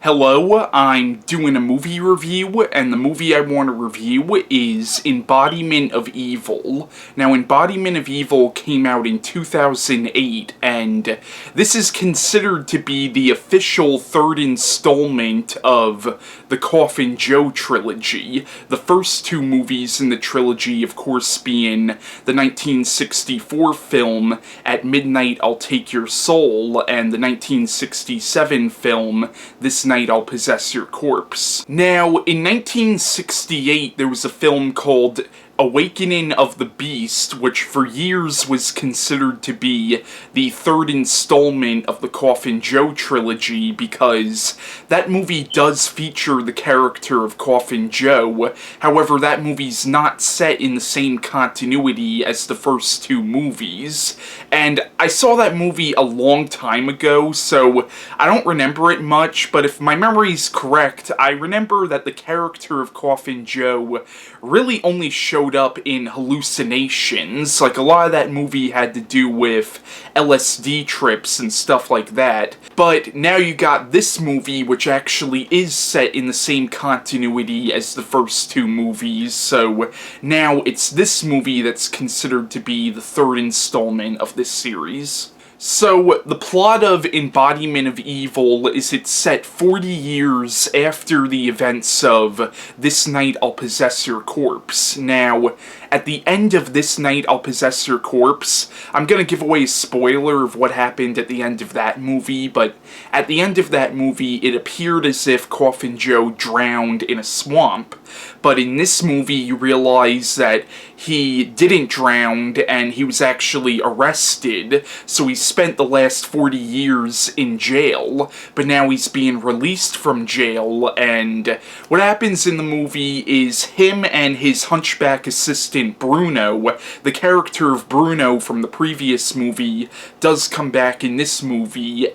Hello, I'm doing a movie review, and the movie I want to review is Embodiment of Evil. Now, Embodiment of Evil came out in 2008, and this is considered to be the official third installment of the Coffin Joe trilogy. The first two movies in the trilogy, of course, being the 1964 film At Midnight I'll Take Your Soul, and the 1967 film This Night I'll Possess Your Corpse. Now, in 1968, there was a film called Awakening of the Beast, which for years was considered to be the third installment of the Coffin Joe trilogy, because that movie does feature the character of Coffin Joe. However, that movie's not set in the same continuity as the first two movies. And I saw that movie a long time ago, so I don't remember it much, but if my memory's correct, I remember that the character of Coffin Joe really only showed up in hallucinations. Like, a lot of that movie had to do with LSD trips and stuff like that. But now you got this movie, which actually is set in the same continuity as the first two movies, so now it's this movie that's considered to be the third installment of this series. So, the plot of Embodiment of Evil is it's set 40 years after the events of This Night I'll Possess Your Corpse. Now, at the end of This Night I'll Possess Your Corpse, I'm gonna give away a spoiler of what happened at the end of that movie, but at the end of that movie, it appeared as if Coffin Joe drowned in a swamp. But in this movie, you realize that he didn't drown, and he was actually arrested, so he spent the last 40 years in jail, but now he's being released from jail, and what happens in the movie is him and his hunchback assistant Bruno, the character of Bruno from the previous movie, does come back in this movie.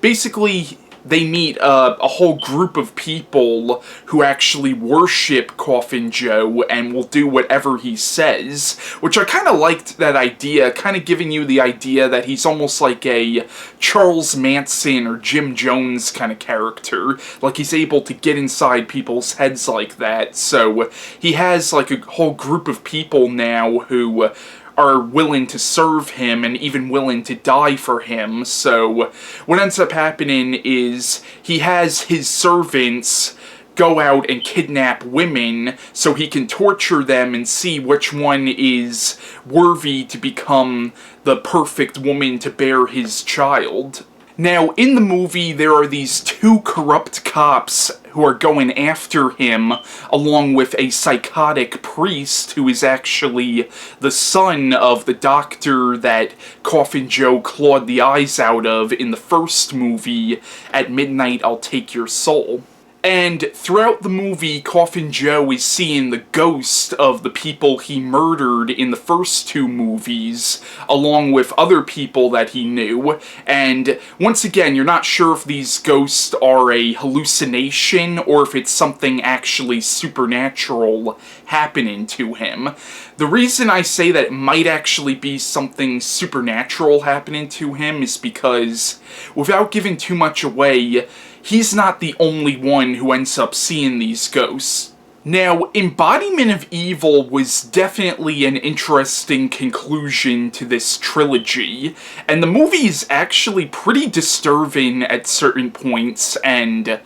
Basically, they meet a whole group of people who actually worship Coffin Joe and will do whatever he says, which I kind of liked that idea, kind of giving you the idea that he's almost like a Charles Manson or Jim Jones kind of character, like he's able to get inside people's heads like that. So he has like a whole group of people now who are willing to serve him and even willing to die for him. So what ends up happening is he has his servants go out and kidnap women so he can torture them and see which one is worthy to become the perfect woman to bear his child. Now, in the movie, there are these two corrupt cops who are going after him, along with a psychotic priest who is actually the son of the doctor that Coffin Joe clawed the eyes out of in the first movie, At Midnight I'll Take Your Soul. And throughout the movie, Coffin Joe is seeing the ghost of the people he murdered in the first two movies, along with other people that he knew. And once again, you're not sure if these ghosts are a hallucination or if it's something actually supernatural happening to him. The reason I say that it might actually be something supernatural happening to him is because, without giving too much away, he's not the only one who ends up seeing these ghosts. Now, Embodiment of Evil was definitely an interesting conclusion to this trilogy, and the movie is actually pretty disturbing at certain points, and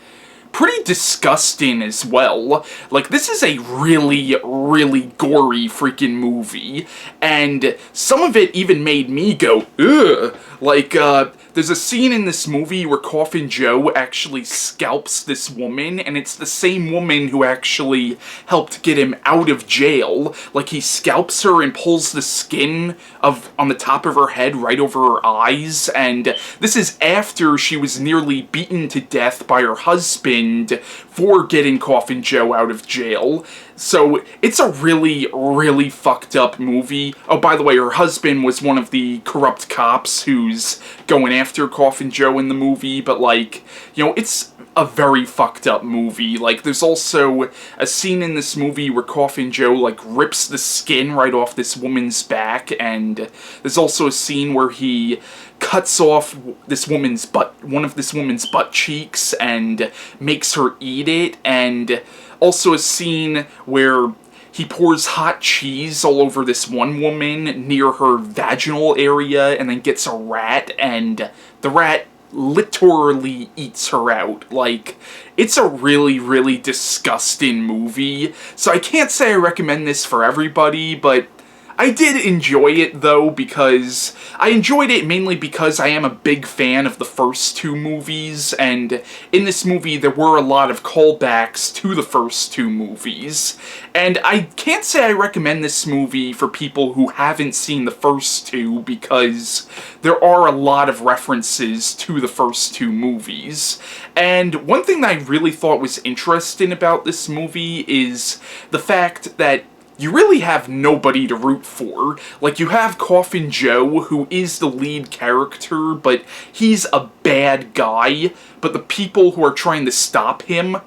pretty disgusting as well. Like, this is a really, really gory freaking movie, and some of it even made me go, ugh. Like, there's a scene in this movie where Coffin Joe actually scalps this woman, and it's the same woman who actually helped get him out of jail. Like, he scalps her and pulls the skin on the top of her head right over her eyes, and this is after she was nearly beaten to death by her husband for getting Coffin Joe out of jail. So, it's a really, really fucked up movie. Oh, by the way, her husband was one of the corrupt cops who's going after Coffin Joe in the movie, but, like, you know, it's a very fucked up movie. Like, there's also a scene in this movie where Coffin Joe, like, rips the skin right off this woman's back, and there's also a scene where he cuts off one of this woman's butt cheeks and makes her eat it, and also a scene where he pours hot cheese all over this one woman near her vaginal area and then gets a rat, and the rat literally eats her out. Like, it's a really, really disgusting movie. So I can't say I recommend this for everybody, but I did enjoy it, though, because I enjoyed it mainly because I am a big fan of the first two movies, and in this movie there were a lot of callbacks to the first two movies. And I can't say I recommend this movie for people who haven't seen the first two, because there are a lot of references to the first two movies. And one thing that I really thought was interesting about this movie is the fact that you really have nobody to root for. Like, you have Coffin Joe, who is the lead character, but he's a bad guy, but the people who are trying to stop him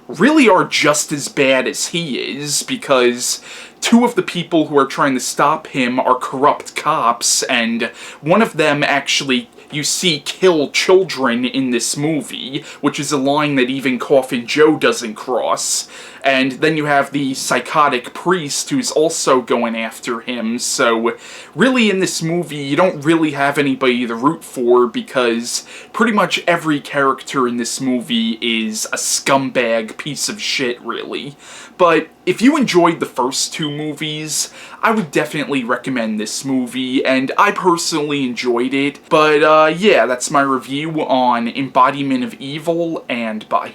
really are just as bad as he is, because two of the people who are trying to stop him are corrupt cops, and one of them actually, you see, kill children in this movie, which is a line that even Coffin Joe doesn't cross. And then you have the psychotic priest who's also going after him, so really in this movie you don't really have anybody to root for, because pretty much every character in this movie is a scumbag piece of shit, really. But if you enjoyed the first two movies, I would definitely recommend this movie, and I personally enjoyed it. But yeah, that's my review on Embodiment of Evil, and bye.